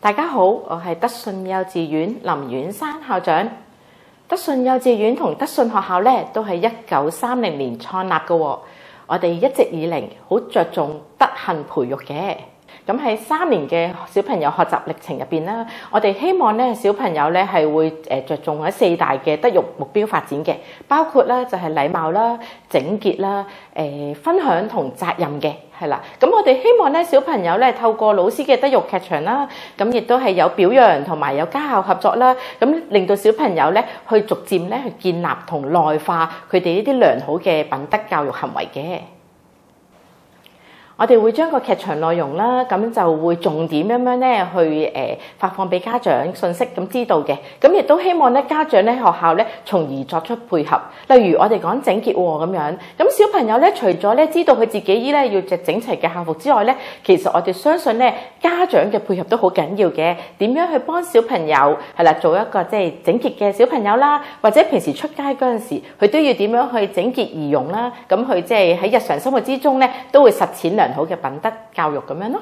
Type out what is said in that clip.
大家好，我係德信幼稚園林婉珊校長。德信幼稚園同德信學校咧都係1930年創立嘅喎。我哋一直以嚟好着重德行培育嘅。咁喺3年嘅小朋友學習歷程入邊啦，我哋希望咧小朋友咧係會着重喺4大嘅德育目標發展嘅，包括咧就係禮貌啦、整潔啦、分享同責任嘅，係啦。咁我哋希望咧小朋友咧透過老師嘅德育劇場啦，咁亦都係有表揚同埋有家校合作啦，咁令到小朋友咧去逐漸咧去建立同內化佢哋呢啲良好嘅品德教育行為嘅。我哋會將個劇場內容啦，咁就會重點咁樣咧去發放俾家長信息咁知道嘅。咁亦都希望咧家長咧學校咧從而作出配合。例如我哋講整潔喎咁樣，咁小朋友咧除咗咧知道佢自己咧要着整齊嘅校服之外咧，其實我哋相信咧家長嘅配合都好緊要嘅。點樣去幫小朋友係啦做一個即係整潔嘅小朋友啦，或者平時出街嗰陣時，佢都要點樣去整潔儀容啦。咁佢即係喺日常生活之中咧都會實踐良好嘅品德教育咁樣咯。